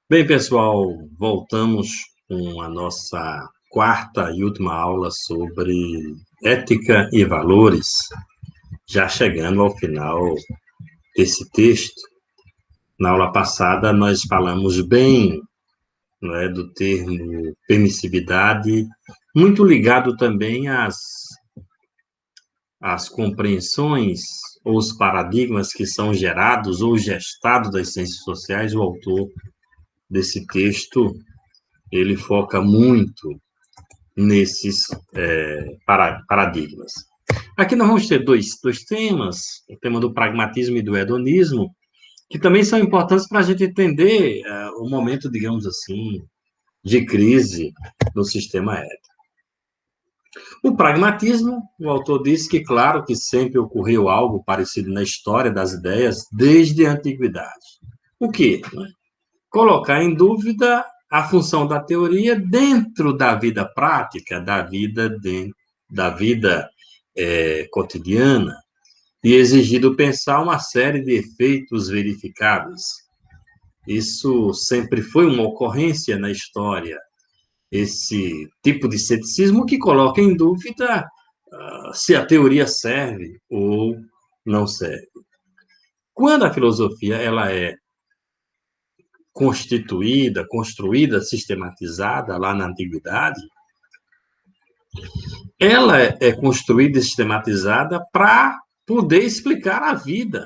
Bem, pessoal, voltamos com a nossa quarta e última aula sobre ética e valores, já chegando ao final desse texto. Na aula passada, nós falamos bem, não é, do termo permissividade, muito ligado também às compreensões ou os paradigmas que são gerados ou gestados das ciências sociais. O autor desse texto, ele foca muito nesses paradigmas. Aqui nós vamos ter dois temas, o tema do pragmatismo e do hedonismo, que também são importantes para a gente entender o momento, digamos assim, de crise no sistema ético. O pragmatismo, o autor diz que, claro, que sempre ocorreu algo parecido na história das ideias desde a antiguidade. O quê? Colocar em dúvida a função da teoria dentro da vida prática, da vida cotidiana, e exigido pensar uma série de efeitos verificáveis. Isso sempre foi uma ocorrência na história, esse tipo de ceticismo que coloca em dúvida se a teoria serve ou não serve. Quando a filosofia ela é constituída, construída, sistematizada lá na antiguidade, ela é construída e sistematizada para poder explicar a vida,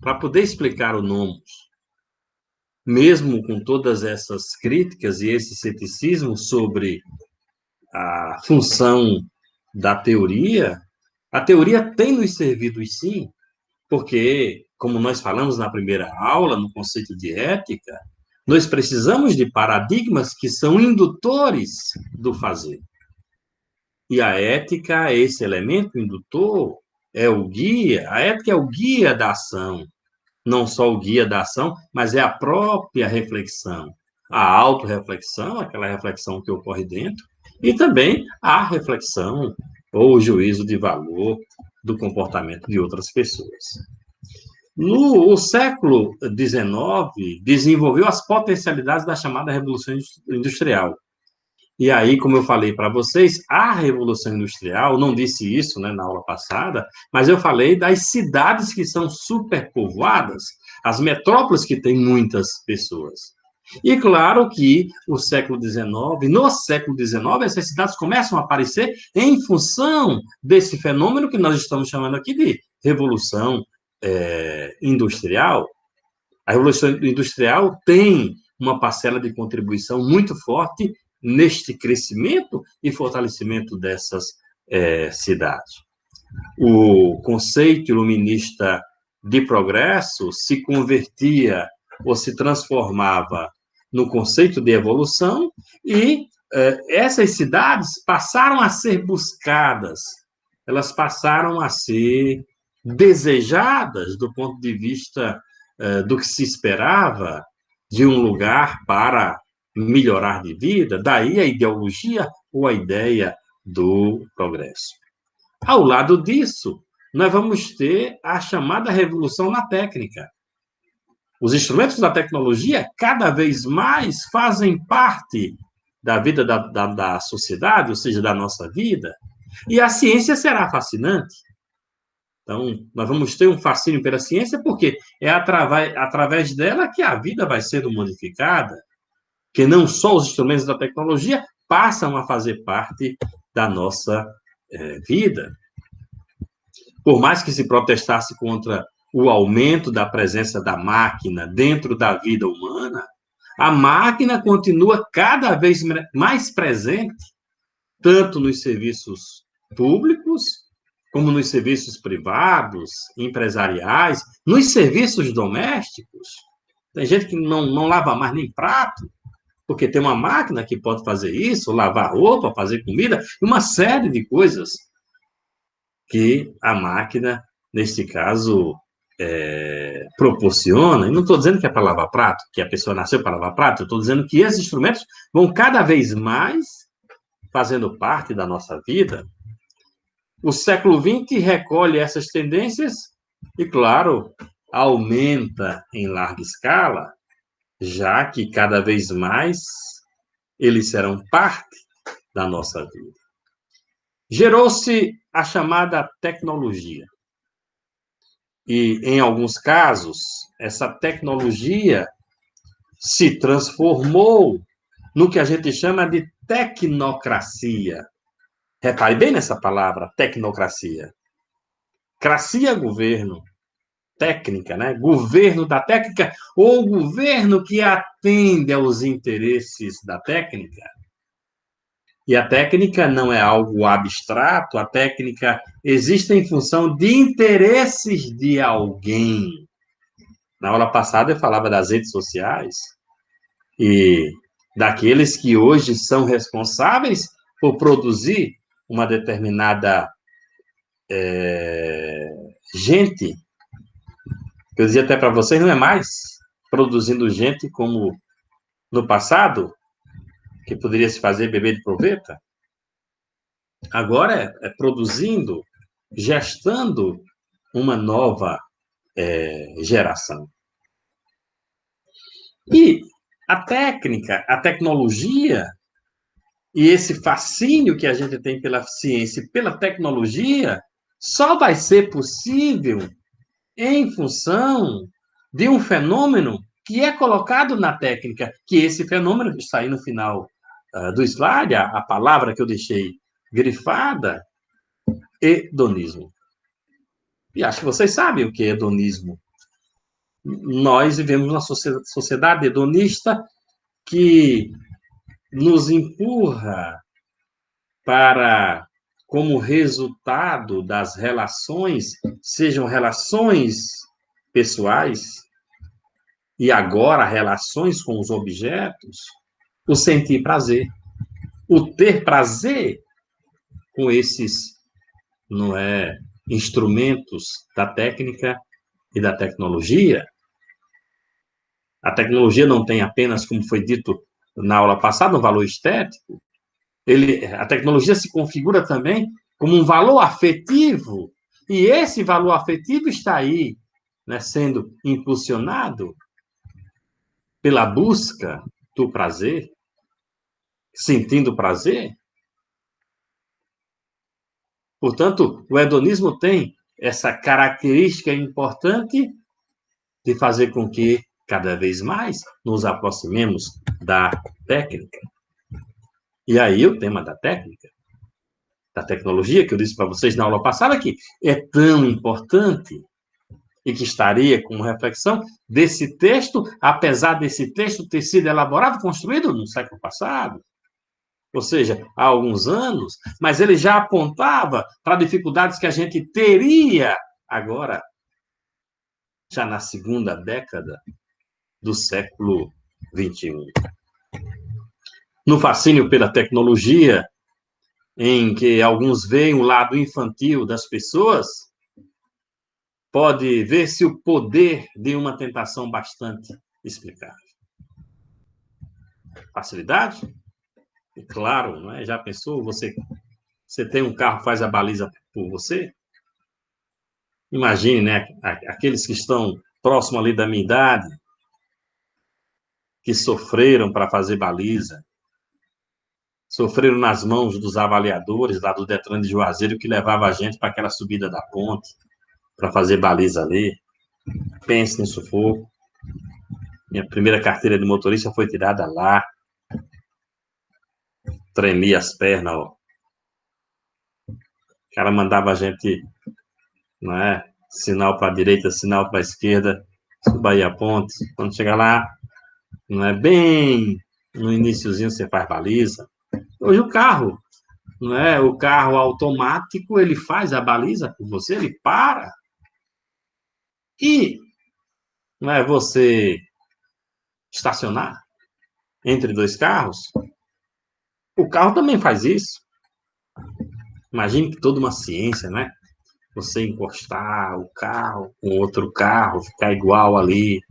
para poder explicar o nomos. Mesmo com todas essas críticas e esse ceticismo sobre a função da teoria, a teoria tem nos servido sim, porque, como nós falamos na primeira aula, no conceito de ética, nós precisamos de paradigmas que são indutores do fazer. E a ética é esse elemento indutor, é o guia, a ética é o guia da ação, não só o guia da ação, mas é a própria reflexão. A autorreflexão, aquela reflexão que ocorre dentro, e também a reflexão ou o juízo de valor do comportamento de outras pessoas. No século XIX, desenvolveu as potencialidades da chamada Revolução Industrial. E aí, como eu falei para vocês, a Revolução Industrial, não disse isso, né, na aula passada, mas eu falei das cidades que são superpovoadas, as metrópoles que têm muitas pessoas. E claro que no século XIX, essas cidades começam a aparecer em função desse fenômeno que nós estamos chamando aqui de Revolução Industrial. A Revolução Industrial tem uma parcela de contribuição muito forte neste crescimento e fortalecimento dessas cidades. O conceito iluminista de progresso se convertia ou se transformava no conceito de evolução e essas cidades passaram a ser buscadas, elas passaram a ser desejadas do ponto de vista do que se esperava de um lugar para melhorar de vida, daí a ideologia ou a ideia do progresso. Ao lado disso, nós vamos ter a chamada revolução na técnica. Os instrumentos da tecnologia cada vez mais fazem parte da vida da sociedade, ou seja, da nossa vida, e a ciência será fascinante. Então, nós vamos ter um fascínio pela ciência, porque é através dela que a vida vai sendo modificada, que não só os instrumentos da tecnologia passam a fazer parte da nossa vida. Por mais que se protestasse contra o aumento da presença da máquina dentro da vida humana, a máquina continua cada vez mais presente, tanto nos serviços públicos, como nos serviços privados, empresariais, nos serviços domésticos. Tem gente que não lava mais nem prato, porque tem uma máquina que pode fazer isso, lavar roupa, fazer comida, uma série de coisas que a máquina, neste caso, proporciona. E não estou dizendo que é para lavar prato, que a pessoa nasceu para lavar prato, eu estou dizendo que esses instrumentos vão cada vez mais fazendo parte da nossa vida. O século XX recolhe essas tendências e, claro, aumenta em larga escala já que cada vez mais eles serão parte da nossa vida. Gerou-se a chamada tecnologia. E, em alguns casos, essa tecnologia se transformou no que a gente chama de tecnocracia. Repare bem nessa palavra, tecnocracia. Cracia, governo. Técnica, né? Governo da técnica ou governo que atende aos interesses da técnica. E a técnica não é algo abstrato, a técnica existe em função de interesses de alguém. Na aula passada eu falava das redes sociais e daqueles que hoje são responsáveis por produzir uma determinada gente, que eu dizia até para vocês, não é mais produzindo gente como no passado, que poderia se fazer bebê de proveta. Agora é produzindo, gestando uma nova geração. E a técnica, a tecnologia e esse fascínio que a gente tem pela ciência e pela tecnologia só vai ser possível em função de um fenômeno que é colocado na técnica, que esse fenômeno está aí no final do slide, a palavra que eu deixei grifada, hedonismo. E acho que vocês sabem o que é hedonismo. Nós vivemos uma sociedade hedonista que nos empurra para, como resultado das relações, sejam relações pessoais e agora relações com os objetos, o sentir prazer, o ter prazer com esses, não é, instrumentos da técnica e da tecnologia. A tecnologia não tem apenas, como foi dito na aula passada, um valor estético. A tecnologia se configura também como um valor afetivo. E esse valor afetivo está aí, né, sendo impulsionado pela busca do prazer, sentindo prazer. Portanto, o hedonismo tem essa característica importante de fazer com que cada vez mais nos aproximemos da técnica. E aí o tema da técnica, da tecnologia, que eu disse para vocês na aula passada, que é tão importante e que estaria como reflexão desse texto, apesar desse texto ter sido elaborado, construído no século passado, ou seja, há alguns anos, mas ele já apontava para dificuldades que a gente teria agora, já na segunda década do século XXI. No fascínio pela tecnologia, em que alguns veem o lado infantil das pessoas, pode ver-se o poder de uma tentação bastante explicável. Facilidade? E claro, não é? Já pensou? Você tem um carro, faz a baliza por você? Imagine, né? Aqueles que estão próximo ali da minha idade, que sofreram para fazer baliza, sofreram nas mãos dos avaliadores lá do Detran de Juazeiro, que levava a gente para aquela subida da ponte, para fazer baliza ali. Pense no sufoco. Minha primeira carteira de motorista foi tirada lá. Tremia as pernas, ó. O cara mandava a gente, não é? Sinal para a direita, sinal para a esquerda, suba aí a ponte. Quando chegar lá, não é bem no iniciozinho você faz baliza. Hoje o carro, não é? O carro automático, ele faz a baliza por você, ele para. E não é você estacionar entre dois carros, o carro também faz isso. Imagine que toda uma ciência, né? Você encostar o carro com outro carro, ficar igual ali,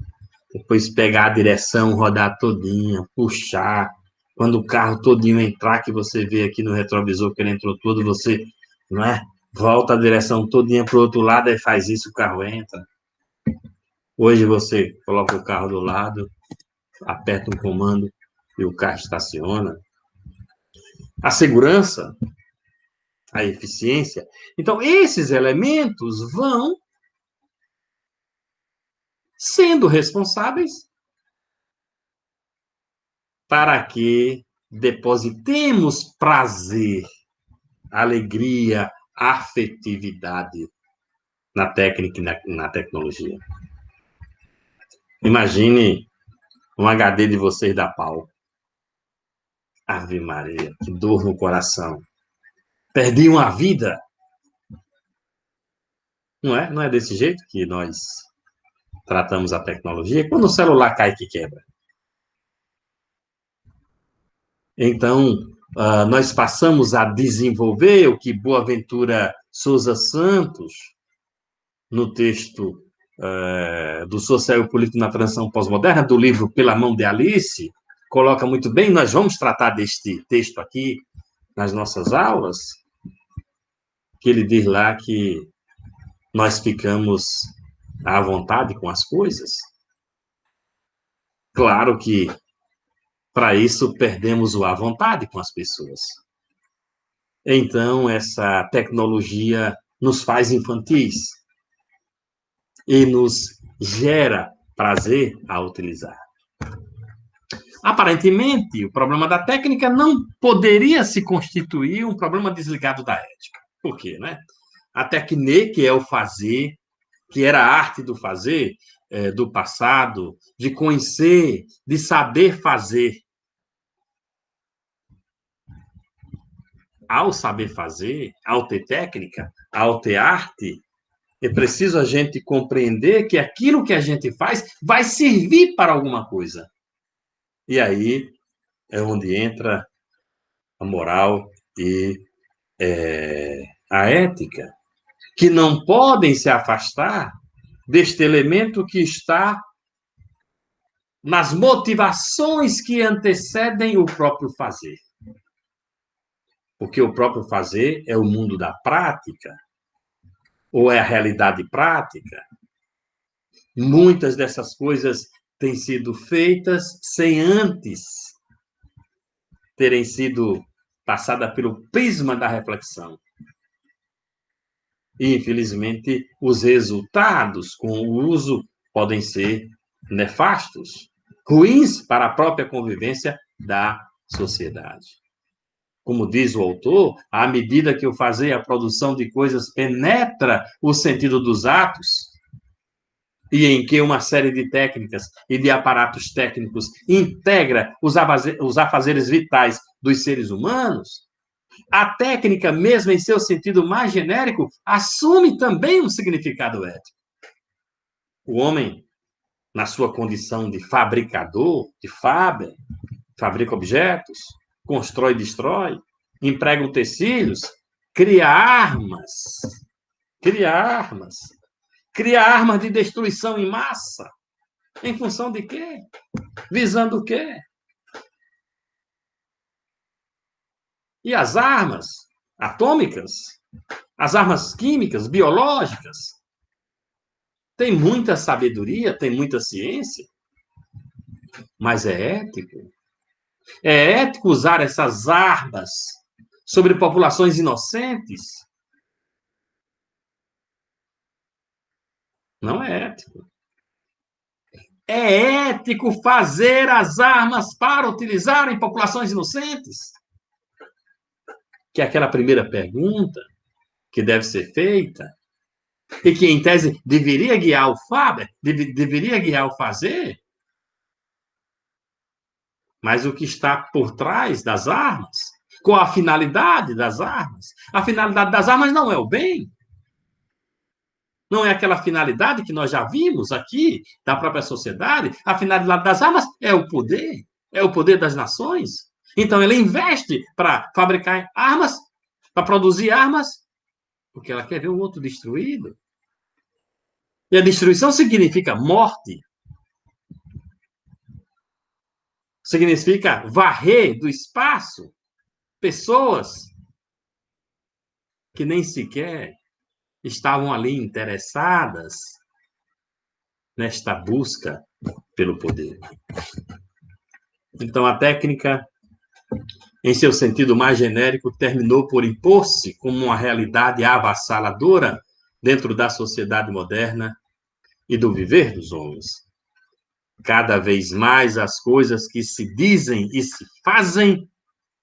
depois pegar a direção, rodar todinha, puxar. Quando o carro todinho entrar, que você vê aqui no retrovisor que ele entrou todo, você, não é? Volta a direção todinha para o outro lado e faz isso, o carro entra. Hoje você coloca o carro do lado, aperta um comando e o carro estaciona. A segurança, a eficiência. Então, esses elementos vão sendo responsáveis para que depositemos prazer, alegria, afetividade na técnica e na tecnologia. Imagine um HD de vocês da pau. Ave Maria, que dor no coração. Perdi uma vida. Não é? Não é desse jeito que nós tratamos a tecnologia? Quando o celular cai que quebra. Então, nós passamos a desenvolver o que Boaventura Souza Santos, no texto do Social e Político na Transição Pós-Moderna, do livro Pela Mão de Alice, coloca muito bem. Nós vamos tratar deste texto aqui nas nossas aulas, que ele diz lá que nós ficamos à vontade com as coisas. Claro que, para isso, perdemos o à vontade com as pessoas. Então, essa tecnologia nos faz infantis e nos gera prazer a utilizar. Aparentemente, o problema da técnica não poderia se constituir um problema desligado da ética. Por quê, né? A técnica é o fazer, que era a arte do fazer, do passado, de conhecer, de saber fazer. Ao saber fazer, ao ter técnica, ao ter arte, é preciso a gente compreender que aquilo que a gente faz vai servir para alguma coisa. E aí é onde entra a moral e a ética, que não podem se afastar deste elemento que está nas motivações que antecedem o próprio fazer. Porque o próprio fazer é o mundo da prática, ou é a realidade prática. Muitas dessas coisas têm sido feitas sem antes terem sido passadas pelo prisma da reflexão. E, infelizmente, os resultados com o uso podem ser nefastos, ruins para a própria convivência da sociedade. Como diz o autor, à medida que o fazer, a produção de coisas penetra o sentido dos atos, e em que uma série de técnicas e de aparatos técnicos integra os afazeres vitais dos seres humanos, a técnica, mesmo em seu sentido mais genérico, assume também um significado ético. O homem, na sua condição de fabricador, de faber, fabrica objetos, constrói e destrói, emprega utensílios, cria armas, de destruição em massa. Em função de quê? Visando o quê? E as armas atômicas, as armas químicas, biológicas, tem muita sabedoria, tem muita ciência, mas é ético. É ético usar essas armas sobre populações inocentes? Não é ético. É ético fazer as armas para utilizar em populações inocentes? Que é aquela primeira pergunta que deve ser feita e que, em tese, deveria guiar o faber, deveria guiar o fazer, mas o que está por trás das armas? Qual a finalidade das armas? A finalidade das armas não é o bem. Não é aquela finalidade que nós já vimos aqui, da própria sociedade. A finalidade das armas é o poder das nações. Então, ela investe para fabricar armas, para produzir armas, porque ela quer ver o outro destruído. E a destruição significa morte. Significa varrer do espaço pessoas que nem sequer estavam ali interessadas nesta busca pelo poder. Então, a técnica, em seu sentido mais genérico, terminou por impor-se como uma realidade avassaladora dentro da sociedade moderna e do viver dos homens. Cada vez mais as coisas que se dizem e se fazem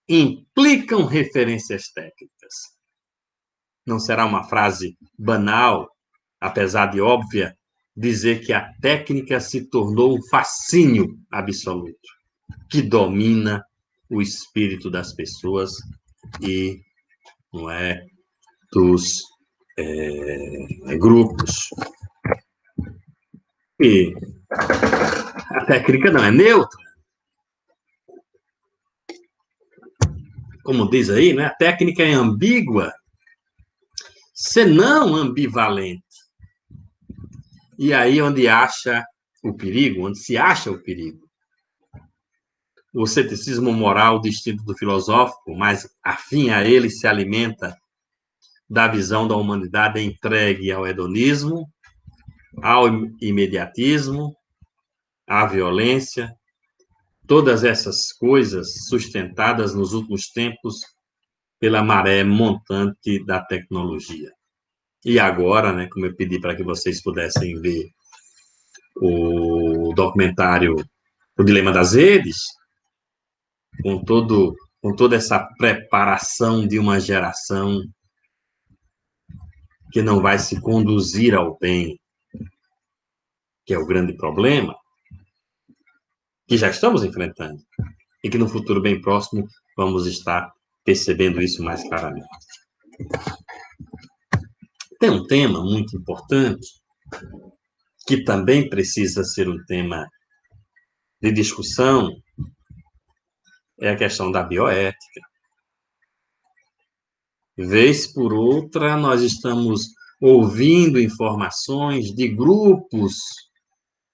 implicam referências técnicas. Não será uma frase banal, apesar de óbvia, dizer que a técnica se tornou um fascínio absoluto, que domina o espírito das pessoas e, não é, dos grupos. E a técnica não é neutra. Como diz aí, né? A técnica é ambígua, senão ambivalente. E aí onde acha o perigo, onde se acha o perigo. O ceticismo moral distinto do filosófico, mas afim a ele, se alimenta da visão da humanidade entregue ao hedonismo, ao imediatismo, à violência, todas essas coisas sustentadas nos últimos tempos pela maré montante da tecnologia. E agora, né, como eu pedi para que vocês pudessem ver o documentário O Dilema das Redes, com toda essa preparação de uma geração que não vai se conduzir ao bem, que é o grande problema, que já estamos enfrentando, e que no futuro bem próximo vamos estar percebendo isso mais claramente. Tem um tema muito importante, que também precisa ser um tema de discussão, é a questão da bioética. Vez por outra, nós estamos ouvindo informações de grupos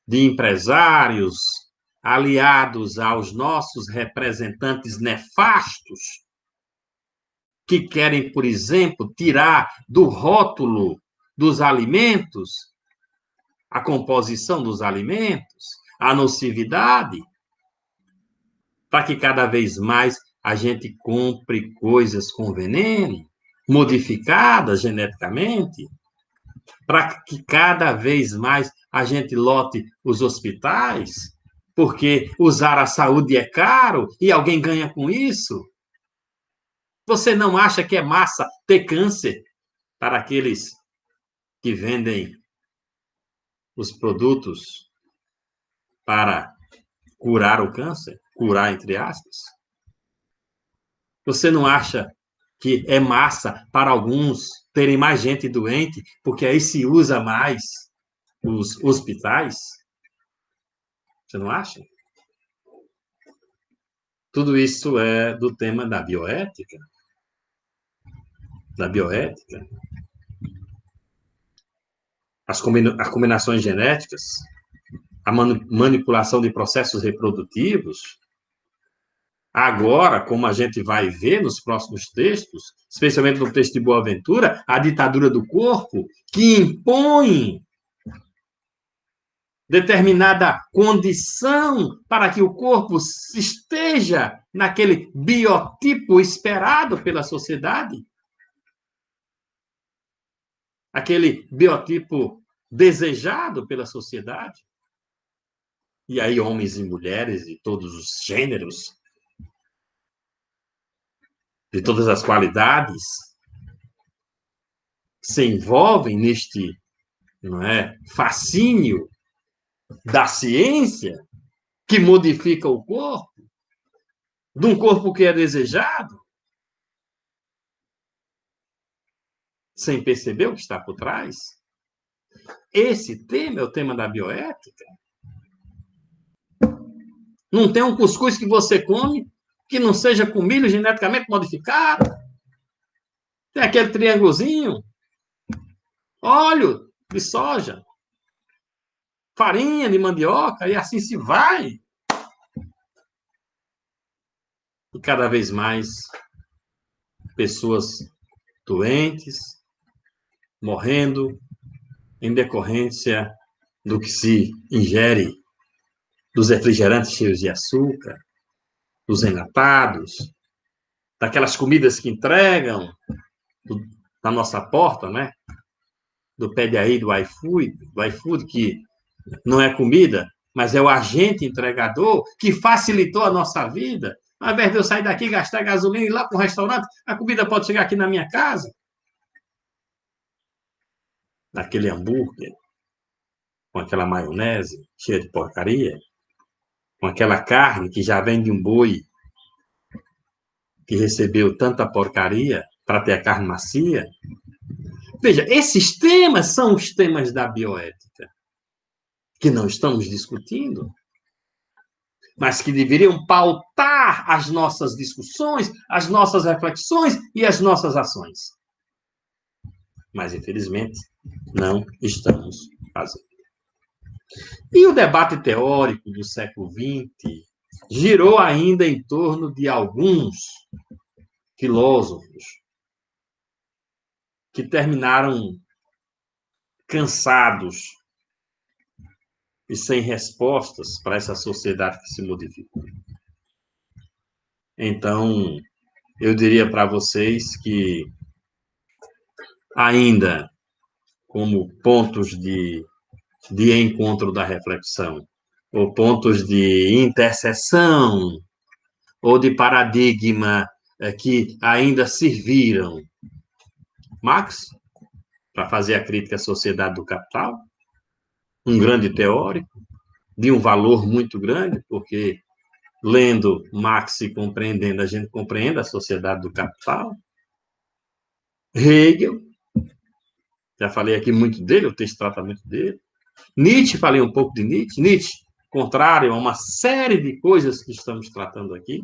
de empresários aliados aos nossos representantes nefastos, que querem, por exemplo, tirar do rótulo dos alimentos a composição dos alimentos, a nocividade, para que cada vez mais a gente compre coisas com veneno, modificadas geneticamente, para que cada vez mais a gente lote os hospitais, porque usar a saúde é caro e alguém ganha com isso. Você não acha que é massa ter câncer para aqueles que vendem os produtos para curar o câncer? Curar, entre aspas. Você não acha que é massa para alguns terem mais gente doente, porque aí se usa mais os hospitais? Você não acha? Tudo isso é do tema da bioética. Da bioética. As combinações genéticas, a manipulação de processos reprodutivos. Agora, como a gente vai ver nos próximos textos, especialmente no texto de Boaventura, a ditadura do corpo, que impõe determinada condição para que o corpo esteja naquele biotipo esperado pela sociedade, aquele biotipo desejado pela sociedade. E aí homens e mulheres de todos os gêneros, de todas as qualidades, se envolvem neste, não é, fascínio da ciência que modifica o corpo, de um corpo que é desejado, sem perceber o que está por trás. Esse tema é o tema da bioética. Não tem um cuscuz que você come que não seja com milho geneticamente modificado. Tem aquele triângulozinho, óleo de soja, farinha de mandioca, e assim se vai. E cada vez mais pessoas doentes, morrendo em decorrência do que se ingere, dos refrigerantes cheios de açúcar, dos enlatados, daquelas comidas que entregam na nossa porta, né? Do Pede Aí, do iFood, que não é comida, mas é o agente entregador que facilitou a nossa vida. Ao invés de eu sair daqui, gastar gasolina e ir lá para o restaurante, a comida pode chegar aqui na minha casa. Naquele hambúrguer, com aquela maionese cheia de porcaria, com aquela carne que já vem de um boi que recebeu tanta porcaria para ter a carne macia. Veja, esses temas são os temas da bioética, que não estamos discutindo, mas que deveriam pautar as nossas discussões, as nossas reflexões e as nossas ações. Mas, infelizmente, não estamos fazendo. E o debate teórico do século XX girou ainda em torno de alguns filósofos que terminaram cansados e sem respostas para essa sociedade que se modificou. Então, eu diria para vocês que ainda como pontos de encontro da reflexão, ou pontos de interseção, ou de paradigma que ainda serviram Marx para fazer a crítica à sociedade do capital, um grande teórico, de um valor muito grande, porque lendo Marx e compreendendo, a gente compreende a sociedade do capital. Hegel, já falei aqui muito dele, o texto trata muito dele. Nietzsche, falei um pouco de Nietzsche. Nietzsche, contrário a uma série de coisas que estamos tratando aqui.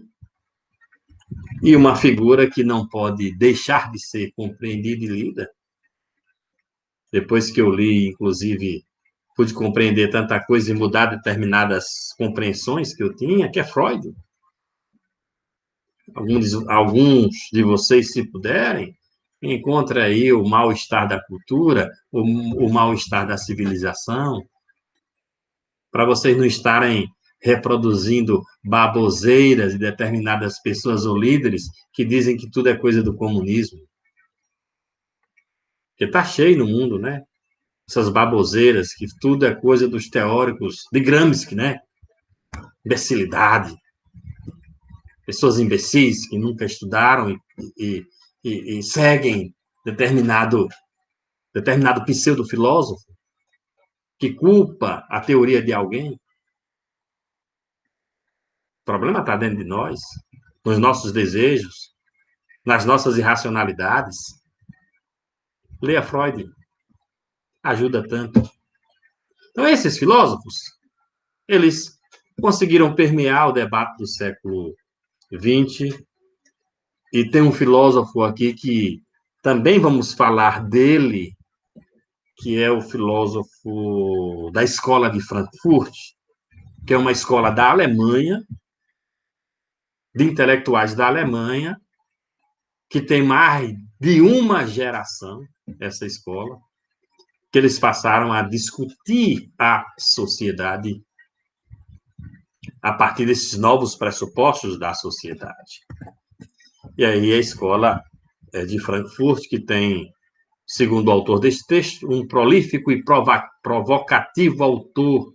E uma figura que não pode deixar de ser compreendida e lida. Depois que eu li, inclusive, pude compreender tanta coisa e mudar determinadas compreensões que eu tinha, que é Freud. Alguns de vocês, se puderem, encontre aí o mal-estar da cultura, o mal-estar da civilização, para vocês não estarem reproduzindo baboseiras de determinadas pessoas ou líderes que dizem que tudo é coisa do comunismo. Porque está cheio no mundo, né? Essas baboseiras, que tudo é coisa dos teóricos, de Gramsci, né? Imbecilidade. Pessoas imbecis que nunca estudaram e seguem determinado pseudo-filósofo que culpa a teoria de alguém. O problema está dentro de nós, nos nossos desejos, nas nossas irracionalidades. Leia Freud. Ajuda tanto. Então, esses filósofos, eles conseguiram permear o debate do século XX. E tem um filósofo aqui que também vamos falar dele, que é o filósofo da escola de Frankfurt, que é uma escola da Alemanha, de intelectuais da Alemanha, que tem mais de uma geração, essa escola, que eles passaram a discutir a sociedade a partir desses novos pressupostos da sociedade. E aí a escola de Frankfurt, que tem, segundo o autor desse texto, um prolífico e provocativo autor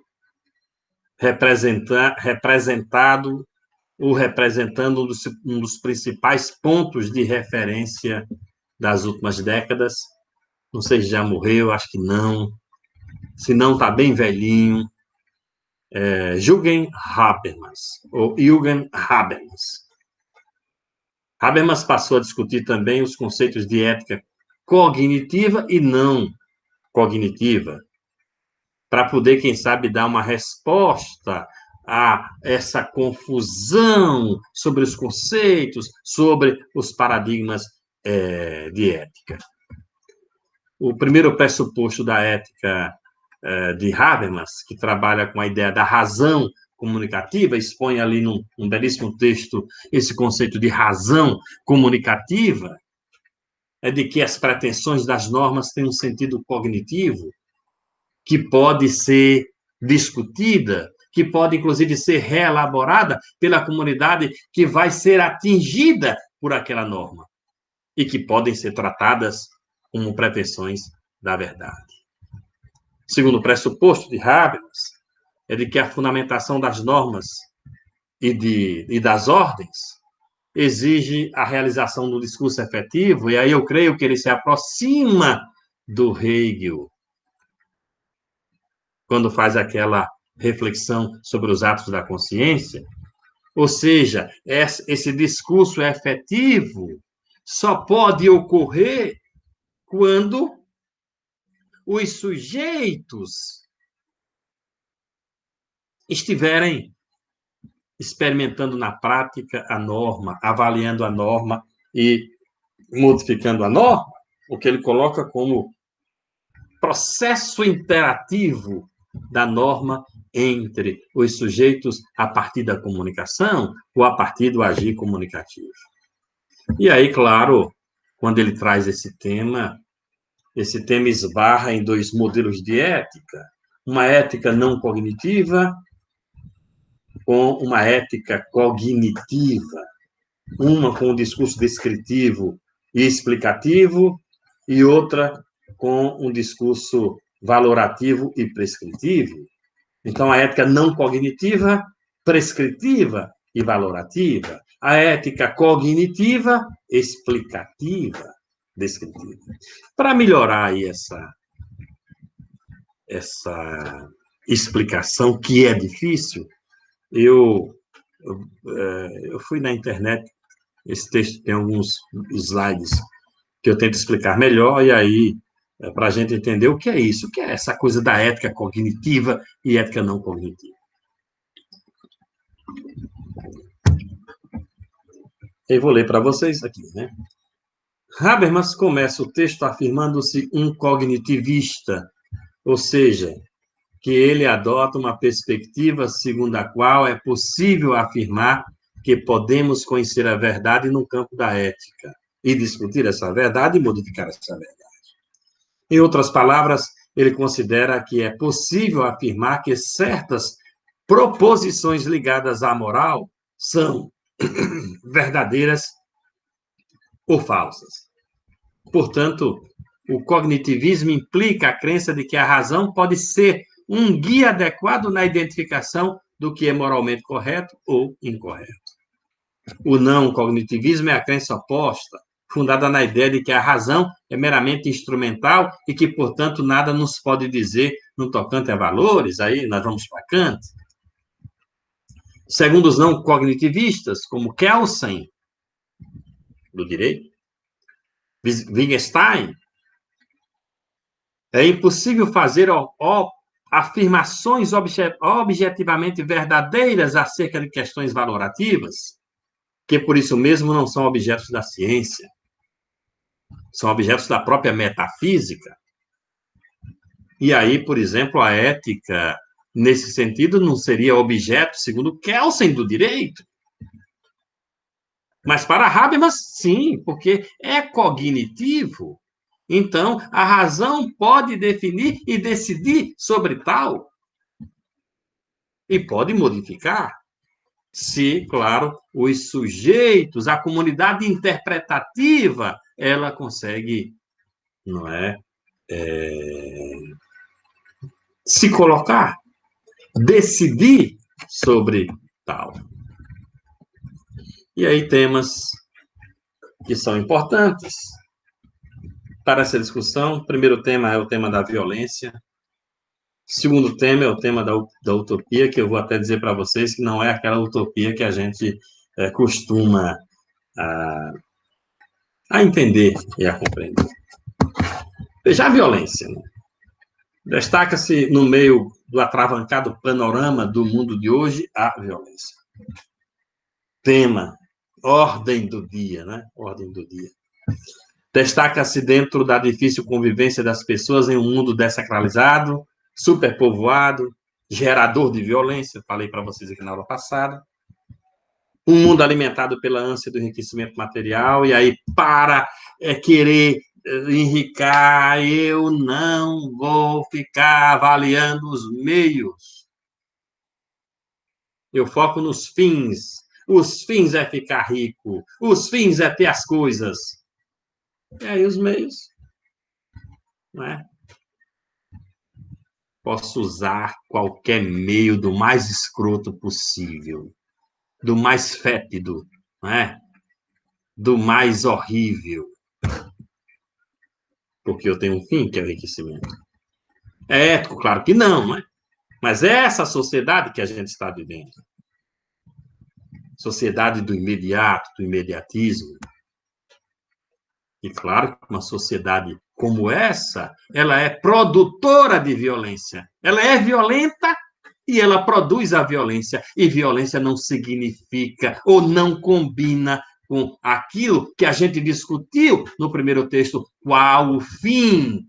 representando um dos principais pontos de referência das últimas décadas. Não sei se já morreu, acho que não. Se não, está bem velhinho. Jürgen Habermas, ou Jürgen Habermas. Habermas passou a discutir também os conceitos de ética cognitiva e não cognitiva, para poder, quem sabe, dar uma resposta a essa confusão sobre os conceitos, sobre os paradigmas de ética. O primeiro pressuposto da ética de Habermas, que trabalha com a ideia da razão comunicativa, expõe ali num belíssimo texto esse conceito de razão comunicativa, é de que as pretensões das normas têm um sentido cognitivo que pode ser discutida que pode, inclusive, ser reelaborada pela comunidade que vai ser atingida por aquela norma e que podem ser tratadas como pretensões da verdade. Segundo o pressuposto de Habermas, é de que a fundamentação das normas e das ordens exige a realização do discurso efetivo, e aí eu creio que ele se aproxima do Hegel, quando faz aquela reflexão sobre os atos da consciência. Ou seja, esse discurso efetivo só pode ocorrer quando os sujeitos estiverem experimentando na prática a norma, avaliando a norma e modificando a norma, o que ele coloca como processo interativo da norma entre os sujeitos a partir da comunicação ou a partir do agir comunicativo. E aí, claro, quando ele traz esse tema esbarra em dois modelos de ética, uma ética não cognitiva com uma ética cognitiva, uma com um discurso descritivo e explicativo, e outra com um discurso valorativo e prescritivo. Então, a ética não cognitiva, prescritiva e valorativa. A ética cognitiva, explicativa, descritiva. Para melhorar aí essa explicação, que é difícil, eu fui na internet, esse texto tem alguns slides que eu tento explicar melhor, e aí, para a gente entender o que é isso, o que é essa coisa da ética cognitiva e ética não cognitiva. Eu vou ler para vocês aqui, né? Habermas começa o texto afirmando-se um cognitivista, ou seja, que ele adota uma perspectiva segundo a qual é possível afirmar que podemos conhecer a verdade no campo da ética e discutir essa verdade e modificar essa verdade. Em outras palavras, ele considera que é possível afirmar que certas proposições ligadas à moral são verdadeiras ou falsas. Portanto, o cognitivismo implica a crença de que a razão pode ser um guia adequado na identificação do que é moralmente correto ou incorreto. O não cognitivismo é a crença oposta, fundada na ideia de que a razão é meramente instrumental e que, portanto, nada nos pode dizer no tocante a valores. Aí nós vamos para Kant. Segundo os não cognitivistas, como Kelsen, do direito, Wittgenstein, é impossível fazer afirmações objetivamente verdadeiras acerca de questões valorativas, que por isso mesmo não são objetos da ciência, são objetos da própria metafísica. E aí, por exemplo, a ética, nesse sentido, não seria objeto, segundo Kelsen, do direito. Mas para Habermas, sim, porque é cognitivo. Então, a razão pode definir e decidir sobre tal. E pode modificar, se, claro, os sujeitos, a comunidade interpretativa, ela consegue, não é, se colocar, decidir sobre tal. E aí temas que são importantes para essa discussão. O primeiro tema é o tema da violência. O segundo tema é o tema da utopia, que eu vou até dizer para vocês que não é aquela utopia que a gente costuma a entender e a compreender. Veja a violência, né? Destaca-se no meio do atravancado panorama do mundo de hoje a violência. Tema, ordem do dia, né? Ordem do dia. Destaca-se dentro da difícil convivência das pessoas em um mundo desacralizado, superpovoado, gerador de violência, falei para vocês aqui na aula passada. Um mundo alimentado pela ânsia do enriquecimento material, e aí, para querer enricar, eu não vou ficar avaliando os meios. Eu foco nos fins. Os fins é ficar rico. Os fins é ter as coisas. E aí os meios, não é? Posso usar qualquer meio do mais escroto possível, do mais fétido, não é? Do mais horrível, porque eu tenho um fim, que é o enriquecimento. É ético? Claro que não, né? Mas é essa sociedade que a gente está vivendo. Sociedade do imediato, do imediatismo. E claro que uma sociedade como essa, ela é produtora de violência. Ela é violenta e ela produz a violência. E violência não significa ou não combina com aquilo que a gente discutiu no primeiro texto, qual o fim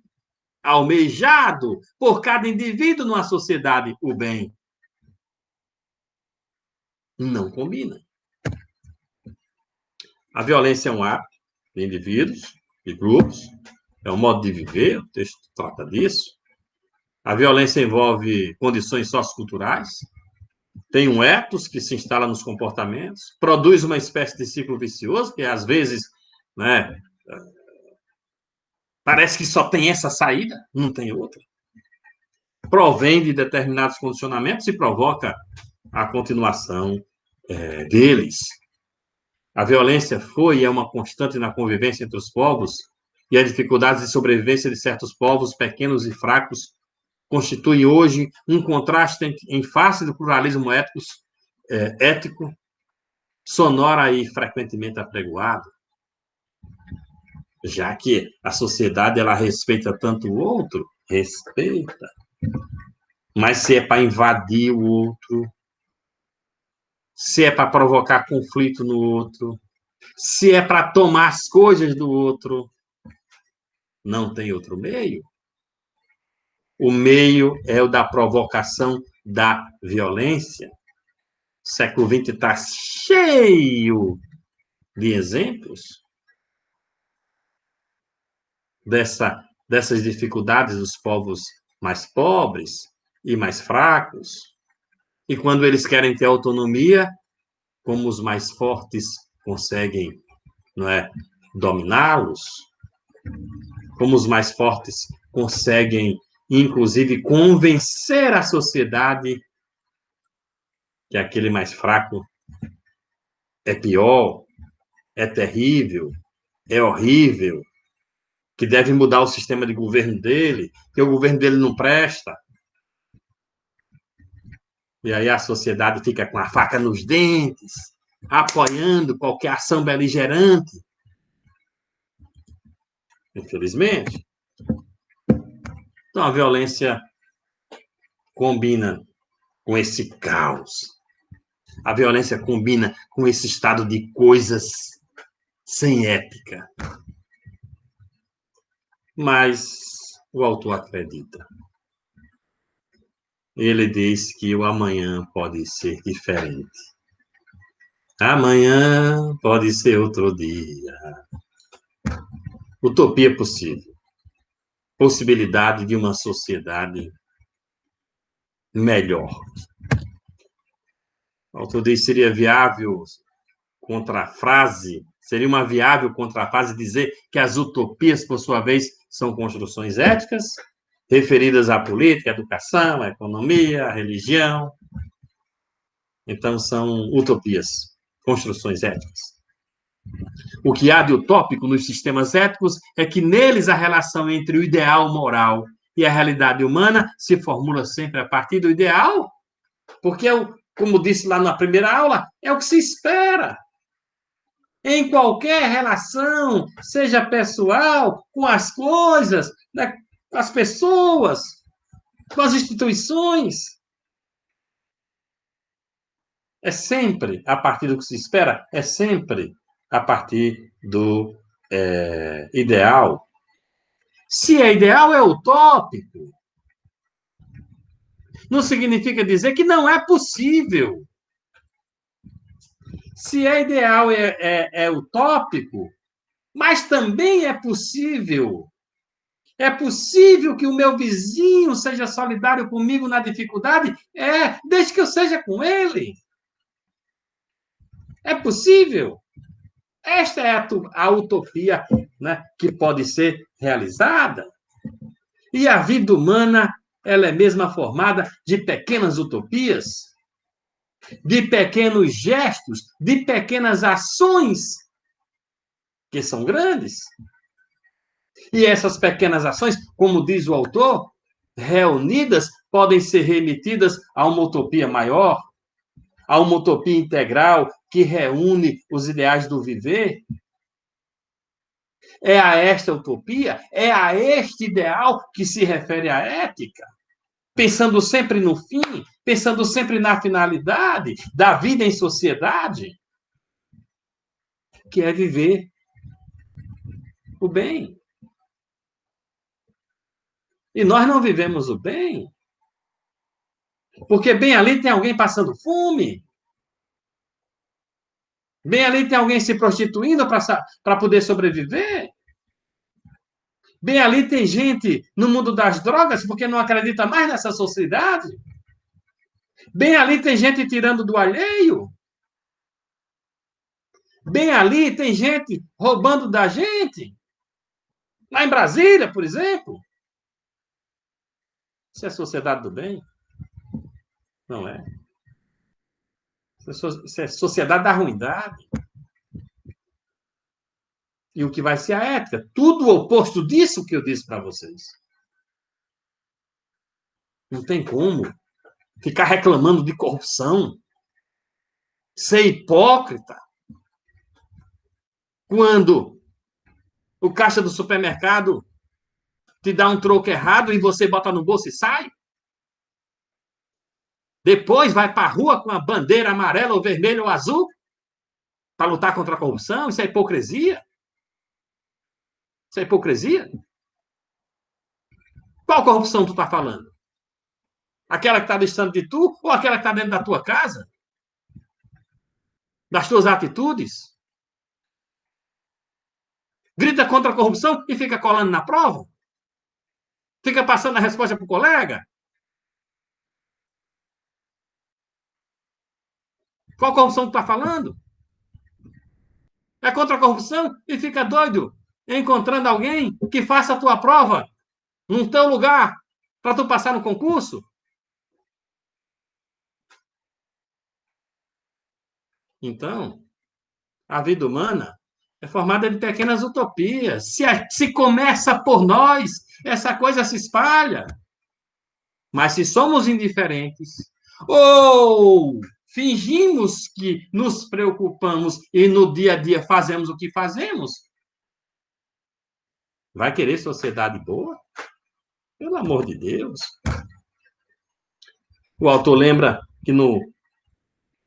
almejado por cada indivíduo numa sociedade, o bem. Não combina. A violência é um hábito de indivíduos, de grupos, é um modo de viver, o texto trata disso. A violência envolve condições socioculturais, tem um ethos que se instala nos comportamentos, produz uma espécie de ciclo vicioso, que às vezes, né, parece que só tem essa saída, não tem outra. Provém de determinados condicionamentos e provoca a continuação deles. A violência foi e é uma constante na convivência entre os povos, e as dificuldades de sobrevivência de certos povos pequenos e fracos constituem hoje um contraste em face do pluralismo ético, sonora e frequentemente apregoado, já que a sociedade ela respeita tanto o outro, respeita, mas se é para invadir o outro, se é para provocar conflito no outro, se é para tomar as coisas do outro, não tem outro meio. O meio é o da provocação da violência. O século XX está cheio de exemplos dessas dificuldades dos povos mais pobres e mais fracos. E quando eles querem ter autonomia, como os mais fortes conseguem, não é, dominá-los, como os mais fortes conseguem, inclusive, convencer a sociedade que aquele mais fraco é pior, é terrível, é horrível, que deve mudar o sistema de governo dele, que o governo dele não presta. E aí a sociedade fica com a faca nos dentes, apoiando qualquer ação beligerante. Infelizmente. Então a violência combina com esse caos. A violência combina com esse estado de coisas sem ética. Mas o autor acredita. Ele diz que o amanhã pode ser diferente. Amanhã pode ser outro dia. Utopia possível. Possibilidade de uma sociedade melhor. O autor diz que seria viável contrafrase, seria uma viável contrafrase dizer que as utopias, por sua vez, são construções éticas, referidas à política, à educação, à economia, à religião. Então, são utopias, construções éticas. O que há de utópico nos sistemas éticos é que neles a relação entre o ideal moral e a realidade humana se formula sempre a partir do ideal, porque, como disse lá na primeira aula, é o que se espera. Em qualquer relação, seja pessoal, com as coisas, né, com as pessoas, com as instituições. É sempre a partir do que se espera, é sempre a partir do ideal. Se é ideal, é utópico. Não significa dizer que não é possível. Se é ideal, é utópico, mas também é possível. É possível que o meu vizinho seja solidário comigo na dificuldade? Desde que eu seja com ele. É possível. Esta é a utopia, né, que pode ser realizada. E a vida humana, ela é mesma formada de pequenas utopias, de pequenos gestos, de pequenas ações que são grandes. E essas pequenas ações, como diz o autor, reunidas, podem ser remetidas a uma utopia maior, a uma utopia integral que reúne os ideais do viver. É a esta utopia, é a este ideal que se refere a ética, pensando sempre no fim, pensando sempre na finalidade da vida em sociedade, que é viver o bem. E nós não vivemos o bem, porque bem ali tem alguém passando fome, bem ali tem alguém se prostituindo para poder sobreviver, bem ali tem gente no mundo das drogas porque não acredita mais nessa sociedade, bem ali tem gente tirando do alheio, bem ali tem gente roubando da gente, lá em Brasília, por exemplo. Isso é sociedade do bem? Não é. Isso é sociedade da ruindade. E o que vai ser a ética? Tudo o oposto disso que eu disse para vocês. Não tem como ficar reclamando de corrupção, ser hipócrita, quando o caixa do supermercado te dá um troco errado e você bota no bolso e sai. Depois vai para a rua com a bandeira amarela ou vermelha ou azul para lutar contra a corrupção. Isso é hipocrisia. Isso é hipocrisia. Qual corrupção tu está falando? Aquela que está distante de tu ou aquela que está dentro da tua casa? Das tuas atitudes? Grita contra a corrupção e fica colando na prova? Fica passando a resposta para o colega? Qual corrupção tu está falando? É contra a corrupção e fica doido encontrando alguém que faça a tua prova no teu lugar para tu passar no concurso? Então, a vida humana é formada de pequenas utopias. Se começa por nós, essa coisa se espalha. Mas se somos indiferentes ou fingimos que nos preocupamos e no dia a dia fazemos o que fazemos, vai querer sociedade boa? Pelo amor de Deus. O autor lembra que no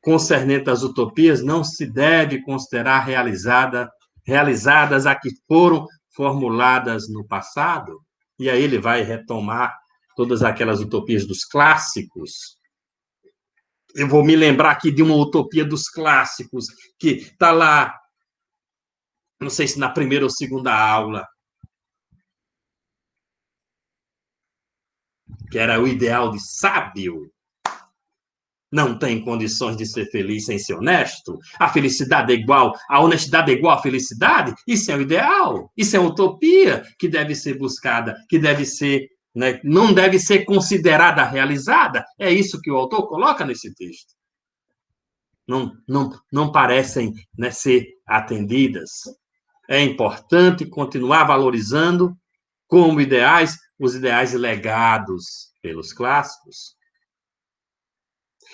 concernente às utopias não se deve considerar realizadas a que foram formuladas no passado. E aí ele vai retomar todas aquelas utopias dos clássicos. Eu vou me lembrar aqui de uma utopia dos clássicos, que está lá, não sei se na primeira ou segunda aula, que era o ideal de sábio. Não tem condições de ser feliz sem ser honesto. A felicidade é igual, a honestidade é igual à felicidade. Isso é o ideal. Isso é a utopia que deve ser buscada, que deve ser, né, não deve ser considerada realizada. É isso que o autor coloca nesse texto. Não parecem, né, ser atendidas. É importante continuar valorizando como ideais os ideais legados pelos clássicos.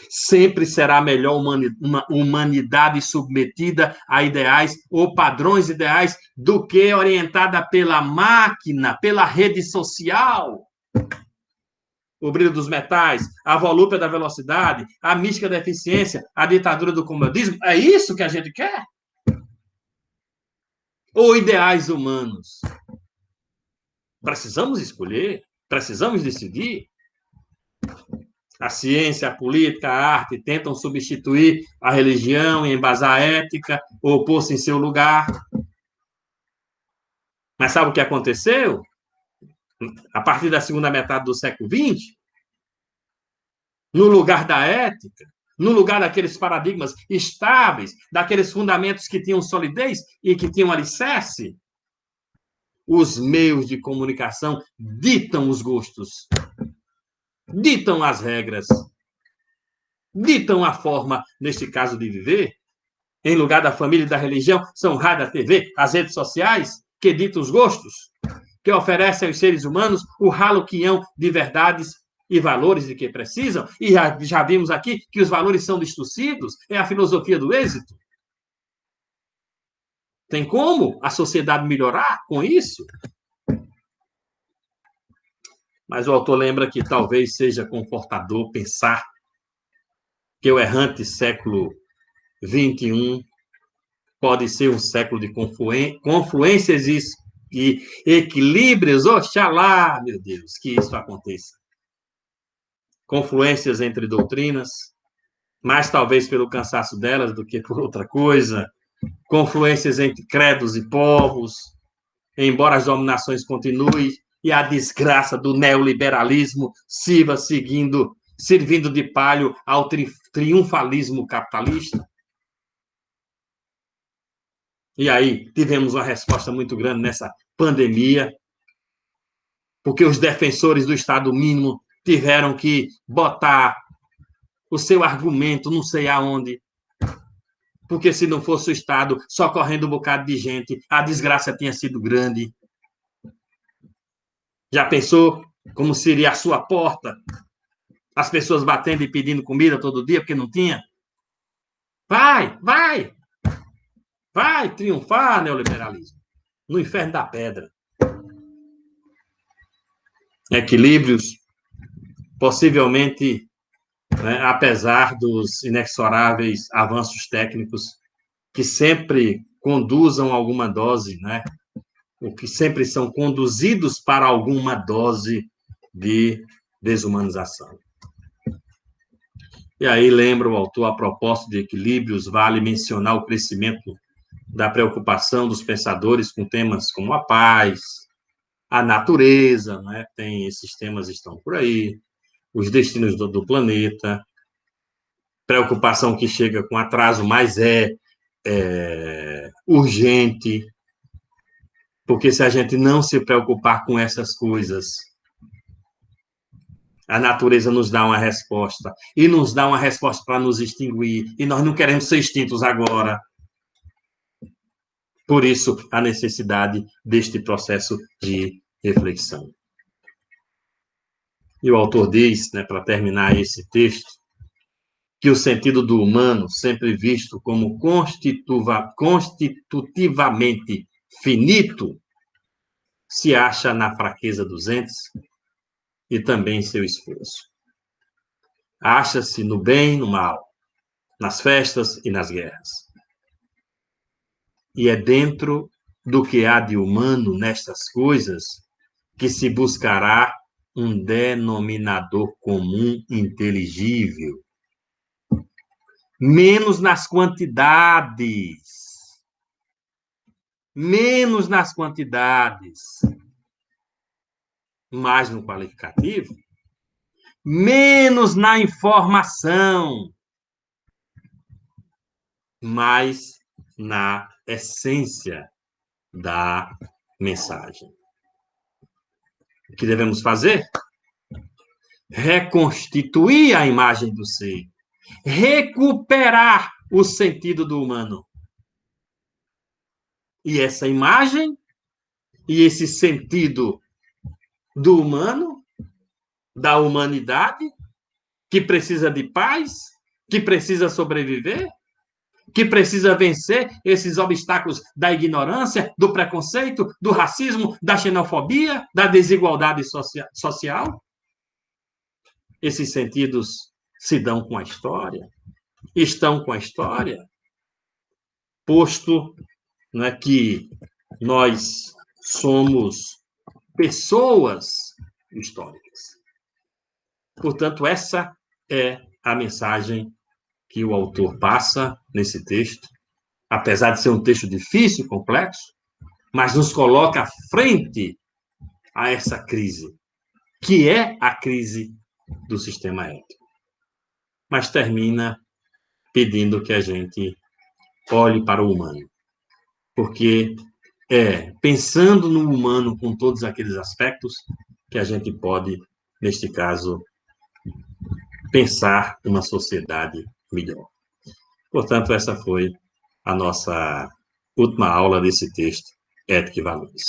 Sempre será melhor uma humanidade submetida a ideais ou padrões ideais do que orientada pela máquina, pela rede social. O brilho dos metais, a volúpia da velocidade, a mística da eficiência, a ditadura do comodismo. É isso que a gente quer? Ou ideais humanos? Precisamos escolher, precisamos decidir. A ciência, a política, a arte tentam substituir a religião e embasar a ética ou pôr-se em seu lugar. Mas sabe o que aconteceu? A partir da segunda metade do século XX, no lugar da ética, no lugar daqueles paradigmas estáveis, daqueles fundamentos que tinham solidez e que tinham alicerce, os meios de comunicação ditam os gostos, ditam as regras, ditam a forma, neste caso, de viver. Em lugar da família e da religião, são o rádio, a TV, as redes sociais, que ditam os gostos, que oferecem aos seres humanos o ralo-quião de verdades e valores de que precisam. E já vimos aqui que os valores são distorcidos, é a filosofia do êxito. Tem como a sociedade melhorar com isso? Mas o autor lembra que talvez seja confortador pensar que o errante século XXI pode ser um século de confluências e equilíbrios. Oxalá, meu Deus, que isso aconteça. Confluências entre doutrinas, mais talvez pelo cansaço delas do que por outra coisa. Confluências entre credos e povos, embora as dominações continuem e a desgraça do neoliberalismo sirva servindo de palho ao triunfalismo capitalista. E aí tivemos uma resposta muito grande nessa pandemia, porque os defensores do Estado mínimo tiveram que botar o seu argumento não sei aonde, porque se não fosse o Estado socorrendo um bocado de gente, a desgraça tinha sido grande. Já pensou como seria a sua porta? As pessoas batendo e pedindo comida todo dia porque não tinha? Vai triunfar neoliberalismo no inferno da pedra. Equilíbrios, possivelmente, né, apesar dos inexoráveis avanços técnicos que sempre conduzam alguma dose, né, ou que sempre são conduzidos para alguma dose de desumanização. E aí lembra o autor, a propósito de equilíbrios, vale mencionar o crescimento da preocupação dos pensadores com temas como a paz, a natureza, né? Tem esses temas estão por aí, os destinos do planeta, preocupação que chega com atraso, mas é urgente, porque se a gente não se preocupar com essas coisas, a natureza nos dá uma resposta, e nos dá uma resposta para nos extinguir, e nós não queremos ser extintos agora. Por isso, a necessidade deste processo de reflexão. E o autor diz, né, para terminar esse texto, que o sentido do humano, sempre visto como constitutivamente finito, se acha na fraqueza dos entes e também em seu esforço. Acha-se no bem e no mal, nas festas e nas guerras. E é dentro do que há de humano nestas coisas que se buscará um denominador comum inteligível. Menos nas quantidades. Menos nas quantidades. Mais no qualificativo. Menos na informação. Mais na essência da mensagem. O que devemos fazer? Reconstituir a imagem do ser. Recuperar o sentido do humano. E essa imagem e esse sentido do humano, da humanidade, que precisa de paz, que precisa sobreviver, que precisa vencer esses obstáculos da ignorância, do preconceito, do racismo, da xenofobia, da desigualdade social. Esses sentidos se dão com a história, estão com a história, posto, né, que nós somos pessoas históricas. Portanto, essa é a mensagem que o autor passa nesse texto, apesar de ser um texto difícil e complexo, mas nos coloca frente a essa crise, que é a crise do sistema ético. Mas termina pedindo que a gente olhe para o humano. Porque é pensando no humano com todos aqueles aspectos que a gente pode, neste caso, pensar uma sociedade melhor. Portanto, essa foi a nossa última aula desse texto, Ética e Valores.